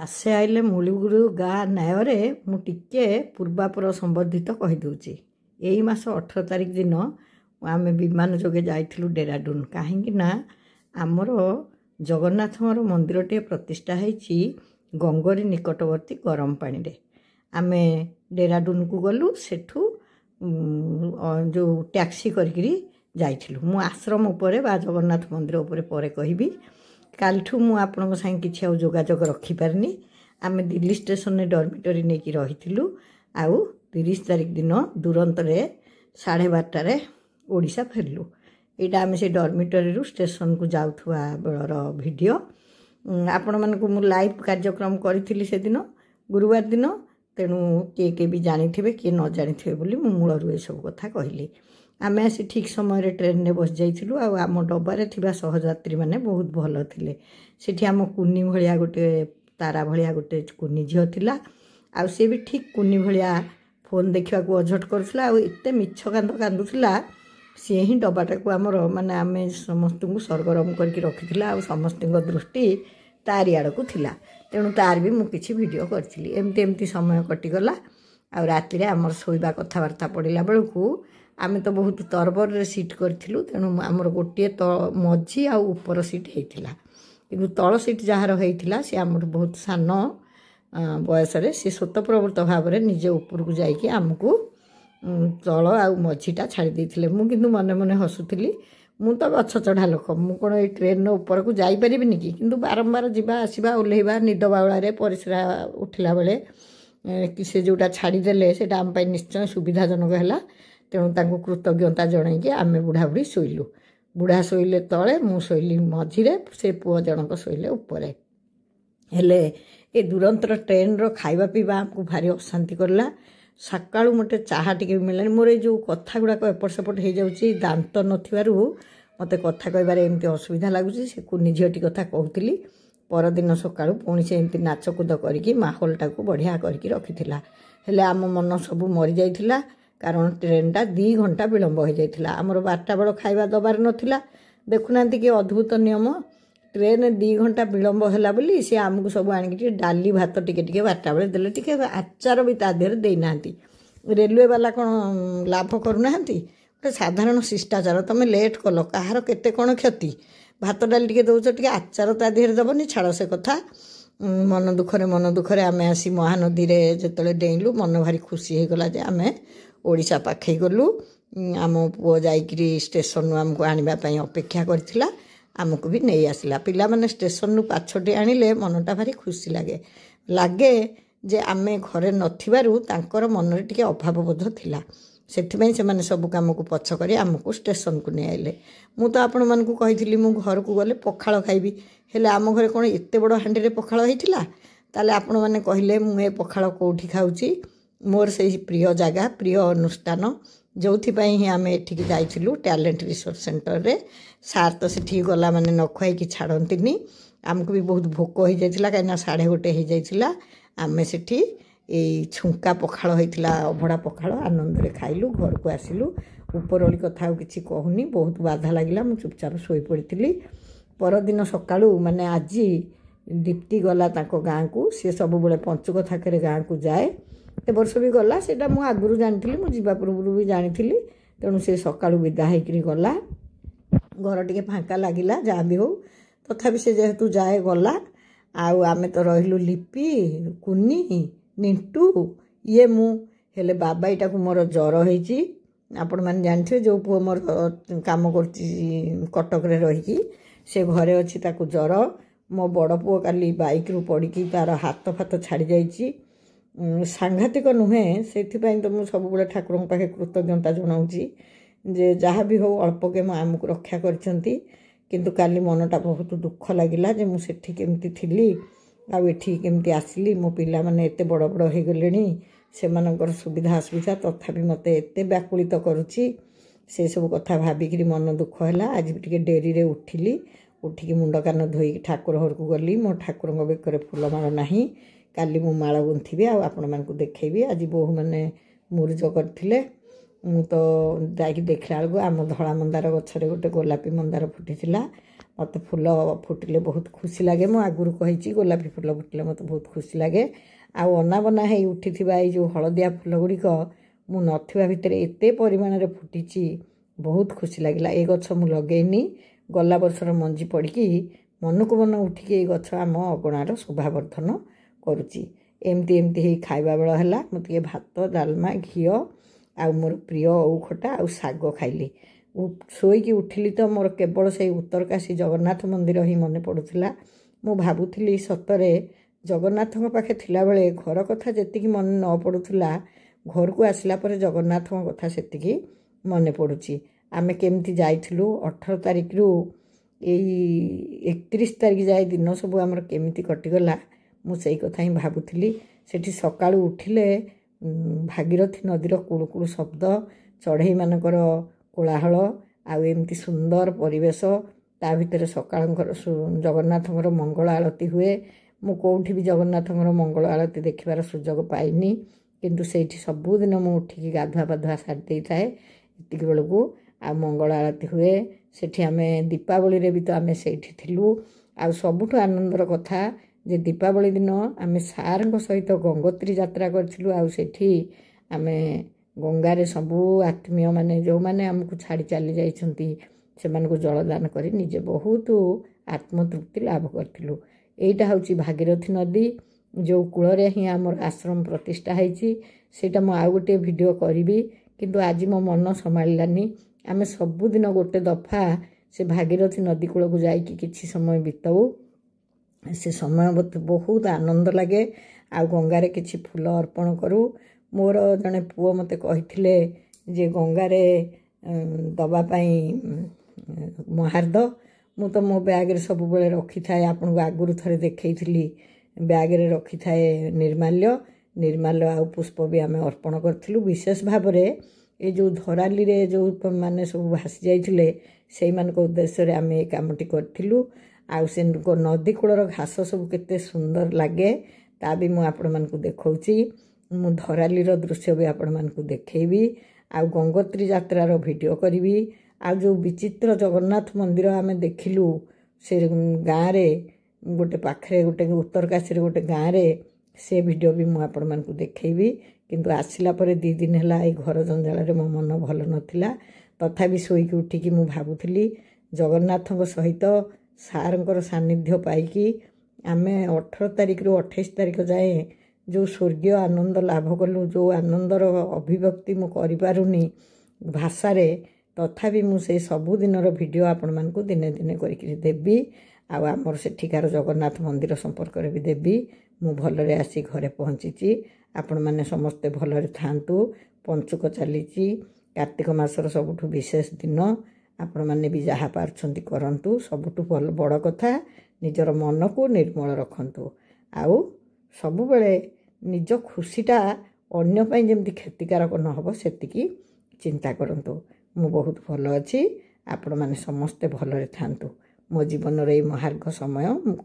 ଆସେ ଆଇଲେ ମୂଳିଗୁରୁ ଗାଁ ନ୍ୟାୟରେ ମୁଁ ଟିକେ ପୂର୍ବାପର ସମ୍ବନ୍ଧିତ କହିଦେଉଛି। ଏଇ ମାସ 18 ତାରିଖ ଦିନ ଆମେ ବିମାନ ଯୋଗେ ଯାଇଥିଲୁ ଡେରାଡୁନ। କାହିଁକି ନା ଆମର ଜଗନ୍ନାଥଙ୍କର ମନ୍ଦିରଟିଏ ପ୍ରତିଷ୍ଠା ହେଇଛି ଗଙ୍ଗରି ନିକଟବର୍ତ୍ତୀ ଗରମ ପାଣିରେ। ଆମେ ଡେରାଡୁନକୁ ଗଲୁ, ସେଠୁ ଯେଉଁ ଟ୍ୟାକ୍ସି କରିକିରି ଯାଇଥିଲୁ। ମୁଁ ଆଶ୍ରମ ଉପରେ ବା ଜଗନ୍ନାଥ ମନ୍ଦିର ଉପରେ ପରେ କହିବି। କାଲିଠୁ ମୁଁ ଆପଣଙ୍କ ସାଙ୍ଗେ କିଛି ଆଉ ଯୋଗାଯୋଗ ରଖିପାରିନି। ଆମେ ଦିଲ୍ଲୀ ଷ୍ଟେସନରେ ଡର୍ମିଟରୀ ନେଇକି ରହିଥିଲୁ। ଆଉ 30 ତାରିଖ ଦିନ ଦୁରନ୍ତରେ 12:30ରେ ଓଡ଼ିଶା ଫେରିଲୁ। ଏଇଟା ଆମେ ସେ ଡର୍ମିଟରୀରୁ ଷ୍ଟେସନକୁ ଯାଉଥିବା ବେଳର ଭିଡ଼ିଓ। ଆପଣମାନଙ୍କୁ ମୁଁ ଲାଇଭ୍ କାର୍ଯ୍ୟକ୍ରମ କରିଥିଲି ସେଦିନ ଗୁରୁବାର ଦିନ। ତେଣୁ କିଏ ବି ଜାଣିଥିବେ କିଏ ନ ଜାଣିଥିବେ ବୋଲି ମୁଁ ମୂଳରୁ ଏସବୁ କଥା କହିଲି। ଆମେ ଆସି ଠିକ୍ ସମୟରେ ଟ୍ରେନରେ ବସିଯାଇଥିଲୁ। ଆଉ ଆମ ଡବାରେ ଥିବା ସହଯାତ୍ରୀମାନେ ବହୁତ ଭଲ ଥିଲେ। ସେଠି ଆମ କୁନି ଭଳିଆ ଗୋଟେ ତାରା ଭଳିଆ ଗୋଟେ କୁନି ଝିଅ ଥିଲା। ଆଉ ସିଏ ବି ଠିକ୍ କୁନି ଭଳିଆ ଫୋନ୍ ଦେଖିବାକୁ ଅଝଟ କରୁଥିଲା। ଆଉ ଏତେ ମିଛ କାନ୍ଦ କାନ୍ଦୁଥିଲା। ସିଏ ହିଁ ଡବାଟାକୁ ଆମର ମାନେ ଆମେ ସମସ୍ତଙ୍କୁ ସରଗରମ କରିକି ରଖିଥିଲା। ଆଉ ସମସ୍ତଙ୍କ ଦୃଷ୍ଟି ତାରି ଆଡ଼କୁ ଥିଲା। ତେଣୁ ତାର ବି ମୁଁ କିଛି ଭିଡ଼ିଓ କରିଥିଲି। ଏମିତି ସମୟ କଟିଗଲା। ଆଉ ରାତିରେ ଆମର ଶୋଇବା କଥାବାର୍ତ୍ତା ପଡ଼ିଲା ବେଳକୁ ଆମେ ତ ବହୁତ ତରବରରେ ସିଟ୍ କରିଥିଲୁ। ତେଣୁ ଆମର ଗୋଟିଏ ମଝି ଆଉ ଉପର ସିଟ୍ ହେଇଥିଲା। କିନ୍ତୁ ତଳ ସିଟ୍ ଯାହାର ହେଇଥିଲା ସେ ଆମଠୁ ବହୁତ ସାନ ବୟସରେ। ସେ ସ୍ୱତଃପ୍ରବୃତ୍ତ ଭାବରେ ନିଜେ ଉପରକୁ ଯାଇକି ଆମକୁ ତଳ ଆଉ ମଝିଟା ଛାଡ଼ି ଦେଇଥିଲେ। ମୁଁ କିନ୍ତୁ ମନେ ମନେ ହସୁଥିଲି। ମୁଁ ତ ଗଛ ଚଢ଼ା ଲୋକ, ମୁଁ କ'ଣ ଏଇ ଟ୍ରେନ୍ର ଉପରକୁ ଯାଇପାରିବିନି କି? କିନ୍ତୁ ବାରମ୍ବାର ଯିବା ଆସିବା ଓହ୍ଲେଇବା ନିଦ ବାଉଳାରେ ପରିସ୍ରା ଉଠିଲା ବେଳେ କି ସେ ଯେଉଁଟା ଛାଡ଼ିଦେଲେ ସେଇଟା ଆମ ପାଇଁ ନିଶ୍ଚୟ ସୁବିଧାଜନକ ହେଲା। ତେଣୁ ତାଙ୍କୁ କୃତଜ୍ଞତା ଜଣାଇକି ଆମେ ବୁଢ଼ାବୁଢ଼ୀ ଶୋଇଲୁ। ବୁଢ଼ା ଶୋଇଲେ ତଳେ, ମୁଁ ଶୋଇଲି ମଝିରେ, ସେ ପୁଅ ଜଣକ ଶୋଇଲେ ଉପରେ। ହେଲେ ଏ ଦୁରନ୍ତର ଟ୍ରେନ୍ର ଖାଇବା ପିଇବା ଆମକୁ ଭାରି ଅଶାନ୍ତି କଲା। ସକାଳୁ ମୋତେ ଚାହା ଟିକେ ମିଳିଲାନି। ମୋର ଏଇ ଯେଉଁ କଥା ଗୁଡ଼ାକ ଏପଟ ସେପଟ ହେଇଯାଉଛି, ଦାନ୍ତ ନଥିବାରୁ ମୋତେ କଥା କହିବାରେ ଏମିତି ଅସୁବିଧା ଲାଗୁଛି। ସେ କୁନି ଝିଅଟି କଥା କହୁଥିଲି। ପରଦିନ ସକାଳୁ ପୁଣି ସେ ଏମିତି ନାଚକୁଦ କରିକି ମାହୋଲଟାକୁ ବଢ଼ିଆ କରିକି ରଖିଥିଲା। ହେଲେ ଆମ ମନ ସବୁ ମରିଯାଇଥିଲା। କାରଣ ଟ୍ରେନ୍ଟା 2 ଘଣ୍ଟା ବିଳମ୍ବ ହୋଇଯାଇଥିଲା। ଆମର 12ଟା ବେଳ ଖାଇବା ଦେବାର ନଥିଲା। ଦେଖୁନାହାନ୍ତି କି ଅଦ୍ଭୁତ ନିୟମ। ଟ୍ରେନ୍ 2 ଘଣ୍ଟା ବିଳମ୍ବ ହେଲା ବୋଲି ସେ ଆମକୁ ସବୁ ଆଣିକି ଟିକେ ଡାଲି ଭାତ ଟିକେ 12ଟା ବେଳେ ଦେଲେ। ଟିକେ ଆଚାର ବି ତା ଦେହରେ ଦେଇନାହାନ୍ତି। ରେଲୱେ ବାଲା କ'ଣ ଲାଭ କରୁନାହାନ୍ତି? ଗୋଟେ ସାଧାରଣ ଶିଷ୍ଟାଚାର। ତୁମେ ଲେଟ୍ କଲ, କାହାର କେତେ କ'ଣ କ୍ଷତି? ଭାତ ଡାଲି ଟିକେ ଦେଉଛ, ଟିକେ ଆଚାର ତା ଦେହରେ ଦେବନି? ଛାଡ଼ ସେ କଥା। ମନ ଦୁଃଖରେ ଆମେ ଆସି ମହାନଦୀରେ ଯେତେବେଳେ ଡେଇଁଲୁ, ମନ ଭାରି ଖୁସି ହେଇଗଲା ଯେ ଆମେ ଓଡ଼ିଶା ପାଖେଇ ଗଲୁ। ଆମ ପୁଅ ଯାଇକିରି ଷ୍ଟେସନରୁ ଆମକୁ ଆଣିବା ପାଇଁ ଅପେକ୍ଷା କରିଥିଲା। ଆମକୁ ବି ନେଇ ଆସିଲା। ପିଲାମାନେ ଷ୍ଟେସନରୁ ପାଛୋଟି ଆଣିଲେ ମନଟା ଭାରି ଖୁସି ଲାଗେ ଯେ ଆମେ ଘରେ ନଥିବାରୁ ତାଙ୍କର ମନରେ ଟିକେ ଅଭାବବୋଧ ଥିଲା। ସେଥିପାଇଁ ସେମାନେ ସବୁ କାମକୁ ପଛ କରି ଆମକୁ ଷ୍ଟେସନକୁ ନେଇ ଆସିଲେ। ମୁଁ ତ ଆପଣମାନଙ୍କୁ କହିଥିଲି ମୁଁ ଘରକୁ ଗଲେ ପଖାଳ ଖାଇବି। ହେଲେ ଆମ ଘରେ କ'ଣ ଏତେ ବଡ଼ ହାଣ୍ଡିରେ ପଖାଳ ହେଇଥିଲା? ତାହେଲେ ଆପଣମାନେ କହିଲେ ମୁଁ ଏ ପଖାଳ କେଉଁଠି ଖାଉଛି? ମୋର ସେଇ ପ୍ରିୟ ଜାଗା, ପ୍ରିୟ ଅନୁଷ୍ଠାନ, ଯେଉଁଥିପାଇଁ ହିଁ ଆମେ ଏଠିକି ଯାଇଥିଲୁ, ଟ୍ୟାଲେଣ୍ଟ ରିସୋର୍ସ ସେଣ୍ଟରରେ। ସାର୍ ତ ସେଠିକି ଗଲା ମାନେ ନ ଖୁଆଇକି ଛାଡ଼ନ୍ତିନି। ଆମକୁ ବି ବହୁତ ଭୋକ ହେଇଯାଇଥିଲା, କାହିଁକିନା 1:30 ହେଇଯାଇଥିଲା। ଆମେ ସେଠି ଏଇ ଛୁଙ୍କା ପଖାଳ ହେଇଥିଲା, ଅଭଡ଼ା ପଖାଳ, ଆନନ୍ଦରେ ଖାଇଲୁ। ଘରକୁ ଆସିଲୁ। ଉପରଓଳି କଥା ଆଉ କିଛି କହୁନି। ବହୁତ ବାଧା ଲାଗିଲା। ମୁଁ ଚୁପଚାପ ଶୋଇପଡ଼ିଥିଲି। ପରଦିନ ସକାଳୁ ମାନେ ଆଜି ଦୀପ୍ତି ଗଲା ତାଙ୍କ ଗାଁକୁ। ସେ ସବୁବେଳେ ପଞ୍ଚୁକ ଥାକରେ ଗାଁକୁ ଯାଏ। ଏ ବର୍ଷ ବି ଗଲା। ସେଇଟା ମୁଁ ଆଗରୁ ଜାଣିଥିଲି, ମୁଁ ଯିବା ପୂର୍ବରୁ ବି ଜାଣିଥିଲି। ତେଣୁ ସେ ସକାଳୁ ବିଦା ହେଇକିରି ଗଲା। ଘର ଟିକେ ଫାଙ୍କା ଲାଗିଲା, ଯାହା ବି ହଉ। ତଥାପି ସେ ଯେହେତୁ ଯାଏ ଗଲା। ଆଉ ଆମେ ତ ରହିଲୁ ଲିପି, କୁନି, ନିଣ୍ଟୁ, ଇଏ ମୁଁ। ହେଲେ ବାବାଇଟାକୁ ମୋର ଜ୍ୱର ହେଇଛି। ଆପଣମାନେ ଜାଣିଥିବେ ଯେଉଁ ପୁଅ ମୋର କାମ କରୁଛି କଟକରେ ରହିକି, ସେ ଘରେ ଅଛି, ତାକୁ ଜ୍ୱର। ମୋ ବଡ଼ ପୁଅ କାଲି ବାଇକ୍ରୁ ପଡ଼ିକି ତା'ର ହାତ ଫାତ ଛାଡ଼ି ଯାଇଛି। ସାଂଘାତିକ ନୁହେଁ? ସେଥିପାଇଁ ତ ମୁଁ ସବୁବେଳେ ଠାକୁରଙ୍କ ପାଖେ କୃତଜ୍ଞତା ଜଣାଉଛି ଯେ ଯାହା ବି ହଉ ଅଳ୍ପକେ ଆମକୁ ରକ୍ଷା କରିଛନ୍ତି। କିନ୍ତୁ କାଲି ମନଟା ବହୁତ ଦୁଃଖ ଲାଗିଲା ଯେ ମୁଁ ସେଠି କେମିତି ଥିଲି ଆଉ ଏଠିକି କେମିତି ଆସିଲି। ମୋ ପିଲାମାନେ ଏତେ ବଡ଼ ବଡ଼ ହେଇଗଲେଣି, ସେମାନଙ୍କର ସୁବିଧା ଅସୁବିଧା ତଥାପି ମୋତେ ଏତେ ବ୍ୟାକୁଳିତ କରୁଛି। ସେସବୁ କଥା ଭାବିକିରି ମନ ଦୁଃଖ ହେଲା। ଆଜି ବି ଟିକେ ଡେରିରେ ଉଠିଲି। ଉଠିକି ମୁଣ୍ଡ କାନ ଧୋଇକି ଠାକୁର ଘରକୁ ଗଲି। ମୋ ଠାକୁରଙ୍କ ବେକରେ ଫୁଲମାଳ ନାହିଁ। କାଲି ମୁଁ ମାଳ ଗୁନ୍ଥିବି, ଆଉ ଆପଣମାନଙ୍କୁ ଦେଖେଇବି। ଆଜି ବୋହୂମାନେ ମୁରୁଜ କରିଥିଲେ। ମୁଁ ତ ଯାଇକି ଦେଖିଲା ବେଳକୁ ଆମ ଧଳା ମନ୍ଦାର ଗଛରେ ଗୋଟେ ଗୋଲାପୀ ମନ୍ଦାର ଫୁଟିଥିଲା। ମୋତେ ଫୁଲ ଫୁଟିଲେ ବହୁତ ଖୁସି ଲାଗେ। ମୁଁ ଆଗରୁ କହିଛି ଗୋଲାପୀ ଫୁଲ ଫୁଟିଲେ ମୋତେ ବହୁତ ଖୁସି ଲାଗେ। ଆଉ ଅନାବନା ହେଇ ଉଠିଥିବା ଏଇ ଯେଉଁ ହଳଦିଆ ଫୁଲ ଗୁଡ଼ିକ ମୁଁ ନଥିବା ଭିତରେ ଏତେ ପରିମାଣରେ ଫୁଟିଛି, ବହୁତ ଖୁସି ଲାଗିଲା। ଏ ଗଛ ମୁଁ ଲଗେଇନି, ଗଲା ବର୍ଷର ମଞ୍ଜି ପଡ଼ିକି ମନକୁ ମନ ଉଠିକି ଏଇ ଗଛ ଆମ ଅଗଣାର ଶୋଭାବର୍ଦ୍ଧନ କରୁଛି। ଏମିତି ହେଇ ଖାଇବା ବେଳ ହେଲା। ମୁଁ ଟିକେ ଭାତ, ଡାଲମା, ଘିଅ ଆଉ ମୋର ପ୍ରିୟ ଓଉ ଖଟା ଆଉ ଶାଗ ଖାଇଲି। ଶୋଇକି ଉଠିଲି ତ ମୋର କେବଳ ସେଇ ଉତ୍ତରକାଶୀ ଜଗନ୍ନାଥ ମନ୍ଦିର ହିଁ ମନେ ପଡ଼ୁଥିଲା। ମୁଁ ଭାବୁଥିଲି ସତରେ ଜଗନ୍ନାଥଙ୍କ ପାଖେ ଥିଲାବେଳେ ଘର କଥା ଯେତିକି ମନେ ନ ପଡ଼ୁଥିଲା, ଘରକୁ ଆସିଲା ପରେ ଜଗନ୍ନାଥଙ୍କ କଥା ସେତିକି ମନେ ପଡ଼ୁଛି। ଆମେ କେମିତି ଯାଇଥିଲୁ 18 ତାରିଖରୁ ଏଇ 31 ତାରିଖ ଯାଏ ଦିନ ସବୁ ଆମର କେମିତି କଟିଗଲା, ମୁଁ ସେଇ କଥା ହିଁ ଭାବୁଥିଲି। ସେଠି ସକାଳୁ ଉଠିଲେ ଭାଗୀରଥୀ ନଦୀର କୁଳୁକୁଳୁ ଶବ୍ଦ, ଚଢ଼େଇମାନଙ୍କର କୋଳାହଳ ଆଉ ଏମିତି ସୁନ୍ଦର ପରିବେଶ। ତା ଭିତରେ ସକାଳଙ୍କର ଜଗନ୍ନାଥଙ୍କର ମଙ୍ଗଳ ଆଳତୀ ହୁଏ। ମୁଁ କେଉଁଠି ବି ଜଗନ୍ନାଥଙ୍କର ମଙ୍ଗଳ ଆଳତୀ ଦେଖିବାର ସୁଯୋଗ ପାଇନି, କିନ୍ତୁ ସେଇଠି ସବୁଦିନ ମୁଁ ଉଠିକି ଗାଧୁଆ ପାଧୁଆ ସାରି ଦେଇଥାଏ ଏତିକି ବେଳକୁ। ଆଉ ମଙ୍ଗଳ ଆଳତୀ ହୁଏ ସେଠି। ଆମେ ଦୀପାବଳିରେ ବି ତ ଆମେ ସେଇଠି ଥିଲୁ। ଆଉ ସବୁଠୁ ଆନନ୍ଦର କଥା ଯେ ଦୀପାବଳି ଦିନ ଆମେ ସାର୍ଙ୍କ ସହିତ ଗଙ୍ଗୋତ୍ରୀ ଯାତ୍ରା କରିଥିଲୁ। ଆଉ ସେଠି ଆମେ ଗଙ୍ଗାରେ ସବୁ ଆତ୍ମୀୟମାନେ ଯେଉଁମାନେ ଆମକୁ ଛାଡ଼ି ଚାଲି ଯାଇଛନ୍ତି ସେମାନଙ୍କୁ ଜଳଦାନ କରି ନିଜେ ବହୁତ ଆତ୍ମତୃପ୍ତି ଲାଭ କରିଥିଲୁ। ଏଇଟା ହେଉଛି ଭାଗୀରଥୀ ନଦୀ, ଯେଉଁ କୂଳରେ ହିଁ ଆମର ଆଶ୍ରମ ପ୍ରତିଷ୍ଠା ହେଇଛି। ସେଇଟା ମୁଁ ଆଉ ଗୋଟିଏ ଭିଡ଼ିଓ କରିବି, କିନ୍ତୁ ଆଜି ମୋ ମନ ସମ୍ଭାଳିଲାନି। ଆମେ ସବୁଦିନ ଗୋଟେ ଦଫା ସେ ଭାଗୀରଥୀ ନଦୀ କୂଳକୁ ଯାଇକି କିଛି ସମୟ ବିତାଉ। ସେ ସମୟ ମୋତେ ବହୁତ ଆନନ୍ଦ ଲାଗେ। ଆଉ ଗଙ୍ଗାରେ କିଛି ଫୁଲ ଅର୍ପଣ କରୁ। ମୋର ଜଣେ ପୁଅ ମୋତେ କହିଥିଲେ ଯେ ଗଙ୍ଗାରେ ଦେବା ପାଇଁ ମହାର୍ଦ। ମୁଁ ତ ମୋ ବ୍ୟାଗରେ ସବୁବେଳେ ରଖିଥାଏ, ଆପଣଙ୍କୁ ଆଗରୁ ଥରେ ଦେଖେଇଥିଲି, ବ୍ୟାଗରେ ରଖିଥାଏ ନିର୍ମାଲ୍ୟ ଆଉ ପୁଷ୍ପ ବି ଆମେ ଅର୍ପଣ କରିଥିଲୁ। ବିଶେଷ ଭାବରେ ଏଇ ଯେଉଁ ଧରାଲିରେ ଯେଉଁମାନେ ସବୁ ଭାସି ଯାଇଥିଲେ ସେଇମାନଙ୍କ ଉଦ୍ଦେଶ୍ୟରେ ଆମେ ଏ କାମଟି କରିଥିଲୁ। ଆଉ ସେ ନଦୀ କୂଳର ଘାସ ସବୁ କେତେ ସୁନ୍ଦର ଲାଗେ ତା ବି ମୁଁ ଆପଣମାନଙ୍କୁ ଦେଖାଉଛି। ମୁଁ ଧରାଲିର ଦୃଶ୍ୟ ବି ଆପଣମାନଙ୍କୁ ଦେଖେଇବି। ଆଉ ଗଙ୍ଗୋତ୍ରୀ ଯାତ୍ରାର ଭିଡ଼ିଓ କରିବି। ଆଉ ଯେଉଁ ବିଚିତ୍ର ଜଗନ୍ନାଥ ମନ୍ଦିର ଆମେ ଦେଖିଲୁ ସେ ଗାଁରେ, ଗୋଟେ ପାଖରେ ଗୋଟେ ଉତ୍ତରକାଶୀରେ ଗୋଟେ ଗାଁରେ, ସେ ଭିଡ଼ିଓ ବି ମୁଁ ଆପଣମାନଙ୍କୁ ଦେଖେଇବି। କିନ୍ତୁ ଆସିଲା ପରେ 2 ଦିନ ହେଲା ଏଇ ଘର ଜଞ୍ଜାଳରେ ମୋ ମନ ଭଲ ନଥିଲା। ତଥାପି ଶୋଇକି ଉଠିକି ମୁଁ ଭାବୁଥିଲି ଜଗନ୍ନାଥଙ୍କ ସହିତ ସାର୍ଙ୍କର ସାନ୍ନିଧ୍ୟ ପାଇକି ଆମେ 18 ତାରିଖରୁ 28 ତାରିଖ ଯାଏଁ ଯେଉଁ ସ୍ୱର୍ଗୀୟ ଆନନ୍ଦ ଲାଭ କଲୁ, ଯେଉଁ ଆନନ୍ଦର ଅଭିବ୍ୟକ୍ତି ମୁଁ କରିପାରୁନି ଭାଷାରେ, ତଥାପି ମୁଁ ସେଇ ସବୁଦିନର ଭିଡ଼ିଓ ଆପଣମାନଙ୍କୁ ଦିନେ ଦିନେ କରିକି ଦେବି। ଆଉ ଆମର ସେଠିକାର ଜଗନ୍ନାଥ ମନ୍ଦିର ସମ୍ପର୍କରେ ବି ଦେବି। ମୁଁ ଭଲରେ ଆସି ଘରେ ପହଞ୍ଚିଛି। ଆପଣମାନେ ସମସ୍ତେ ଭଲରେ ଥାଆନ୍ତୁ। ପଞ୍ଚୁକ ଚାଲିଛି, କାର୍ତ୍ତିକ ମାସର ସବୁଠୁ ବିଶେଷ ଦିନ। ଆପଣମାନେ ବି ଯାହା ପାରୁଛନ୍ତି କରନ୍ତୁ। ସବୁଠୁ ବଡ଼ କଥା ନିଜର ମନକୁ ନିର୍ମଳ ରଖନ୍ତୁ। ଆଉ ସବୁବେଳେ ନିଜ ଖୁସିଟା ଅନ୍ୟ ପାଇଁ ଯେମିତି କ୍ଷତିକାରକ ନ ହେବ ସେତିକି ଚିନ୍ତା କରନ୍ତୁ। ମୁଁ ବହୁତ ଭଲ ଅଛି। ଆପଣମାନେ ସମସ୍ତେ ଭଲରେ ଥାଆନ୍ତୁ। ମୋ ଜୀବନର ଏଇ ମହାର୍ଘ ସମୟ ମୁଁ